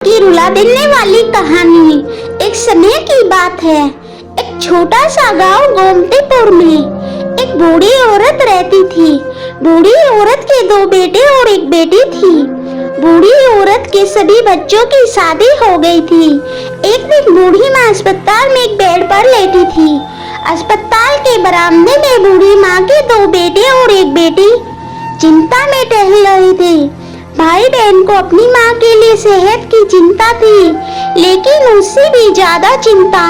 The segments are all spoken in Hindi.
की रुला देने वाली कहानी। एक समय की बात है। एक छोटा सा गांव गोमतीपुर में एक बूढ़ी औरत रहती थी। बूढ़ी औरत के 2 बेटे और 1 बेटी थी। बूढ़ी औरत के सभी बच्चों की शादी हो गई थी। एक दिन बूढ़ी माँ अस्पताल में एक बेड पर लेटी थी। अस्पताल के बरामदे में बूढ़ी माँ के 2 बेटे और 1 बेटी चिंता में टहल रहे थे। भाई बहन को अपनी माँ के लिए सेहत की चिंता थी, लेकिन उससे भी ज्यादा चिंता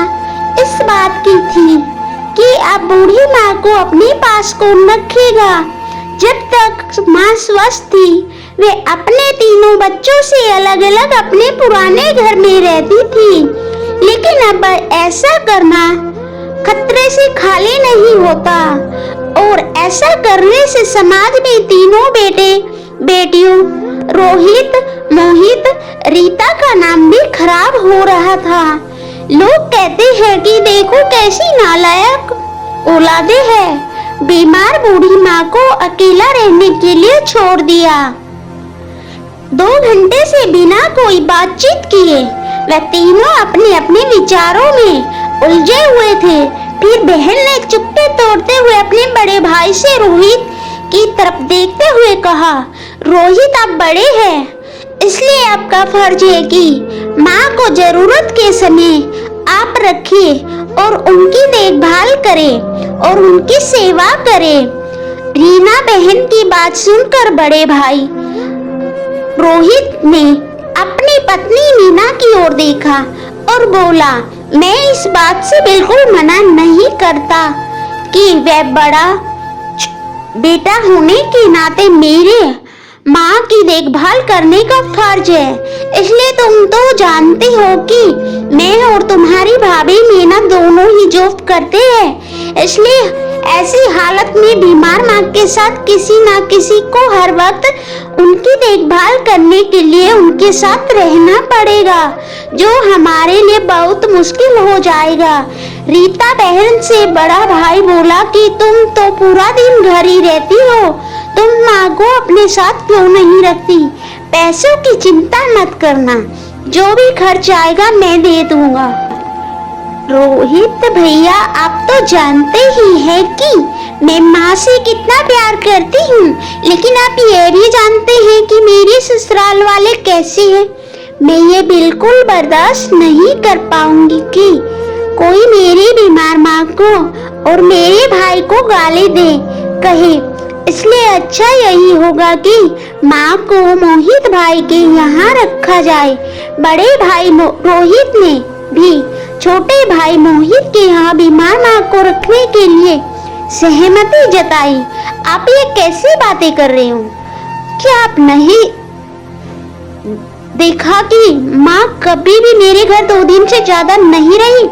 इस बात की थी कि अब बूढ़ी माँ को अपने पास कौन रखेगा। जब तक माँ स्वस्थ थी, वे अपने तीनों बच्चों से अलग अलग अपने पुराने घर में रहती थी, लेकिन अब ऐसा करना खतरे से खाली नहीं होता और ऐसा करने से समाज में तीनों बेटे बेटियों रोहित, मोहित, रीता का नाम भी खराब हो रहा था। लोग कहते हैं कि देखो कैसी नालायक औलादे हैं। बीमार बूढ़ी माँ को अकेला रहने के लिए छोड़ दिया। 2 घंटे से बिना कोई बातचीत किए वे तीनों अपने अपने विचारों में उलझे हुए थे। फिर बहन ने चुप्पी तोड़ते हुए अपने बड़े भाई से रोहित की तरफ देखते हुए कहा, रोहित आप बड़े हैं, इसलिए आपका फर्ज है कि माँ को जरूरत के समय आप रखिए और उनकी देखभाल करें और उनकी सेवा करें। रीना बहन की बात सुनकर बड़े भाई रोहित ने अपनी पत्नी मीना की ओर देखा और बोला, मैं इस बात से बिल्कुल मना नहीं करता कि वह बड़ा बेटा होने के नाते मेरे माँ की देखभाल करने का फर्ज है। इसलिए तुम तो जानते हो कि मैं और तुम्हारी भाभी मीना दोनों ही जॉब करते हैं, इसलिए ऐसी हालत में बीमार माँ के साथ किसी ना किसी को हर वक्त उनकी देखभाल करने के लिए उनके साथ रहना पड़ेगा, जो हमारे लिए बहुत मुश्किल हो जाएगा। रीता बहन से बड़ा भाई बोला कि तुम तो पूरा दिन घर ही रहती हो, तुम माँ को अपने साथ क्यों नहीं रखती। पैसों की चिंता मत करना, जो भी खर्च आएगा मैं दे दूंगा। रोहित भैया आप तो जानते ही हैं कि मैं माँ से कितना प्यार करती हूँ, लेकिन आप ये भी जानते हैं कि मेरे ससुराल वाले कैसे हैं। मैं ये बिल्कुल बर्दाश्त नहीं कर पाऊंगी कि कोई मेरी बीमार माँ को और मेरे भाई को गाली दे कहे। इसलिए अच्छा यही होगा कि माँ को मोहित भाई के यहाँ रखा जाए। बड़े भाई रोहित ने भी छोटे भाई मोहित के यहाँ बीमार माँ को रखने के लिए सहमति जताई। आप ये कैसी बातें कर रहे हो? क्या आप नहीं देखा कि माँ कभी भी मेरे घर 2 दिन से ज्यादा नहीं रही?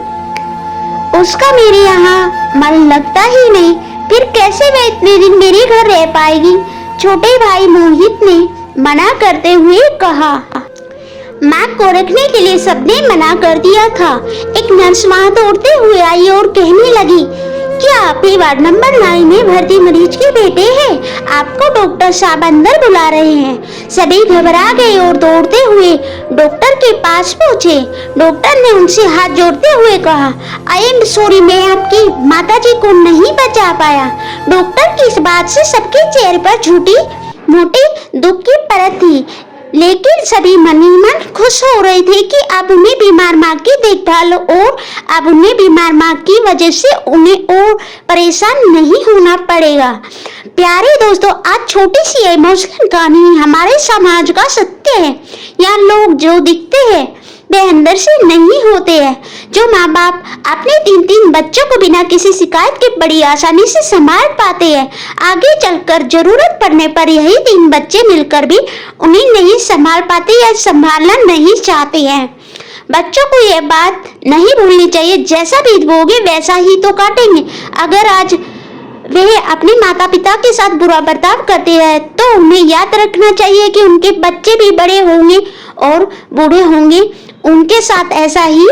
उसका मेरे यहाँ मन लगता ही नहीं, फिर कैसे वह इतने दिन मेरे घर रह पाएगी? छोटे भाई मोहित ने मना करते हुए कहा। माँ को रखने के लिए सबने मना कर दिया था। एक नर्स वहाँ दौड़ते हुए आई और कहने लगी, क्या आप वार्ड नंबर 9 में भर्ती मरीज के बेटे हैं? आपको डॉक्टर साहब अंदर बुला रहे हैं। सभी घबरा गए और दौड़ते हुए डॉक्टर के पास पहुँचे। डॉक्टर ने उनसे हाथ जोड़ते हुए कहा, आई एम सॉरी, मैं आपकी माताजी को नहीं बचा पाया। डॉक्टर की इस बात से सबके चेहरे पर झूठी मोटी दुख की परत थी, लेकिन सभी मन ही मन खुश हो रहे थे कि अब उन्हें बीमार माँ की देखभाल और अब उन्हें बीमार माँ की वजह से उन्हें और परेशान नहीं होना पड़ेगा। प्यारे दोस्तों, आज छोटी सी इमोशनल कहानी हमारे समाज का सत्य है। यहाँ लोग जो दिखते हैं वे अंदर से नहीं होते हैं। जो माँ बाप अपने 3 बच्चों को बिना किसी शिकायत के बड़ी आसानी से संभाल पाते हैं, आगे चलकर जरूरत पड़ने पर यही 3 बच्चे मिलकर भी उन्हें नहीं संभाल पाते या संभालना नहीं चाहते हैं। बच्चों को यह बात नहीं भूलनी चाहिए, जैसा बीज बोगे वैसा ही तो काटेंगे। अगर आज वे अपने माता पिता के साथ बुरा बर्ताव करते हैं तो उन्हें याद रखना चाहिए कि उनके बच्चे भी बड़े होंगे और बूढ़े होंगे, उनके साथ ऐसा ही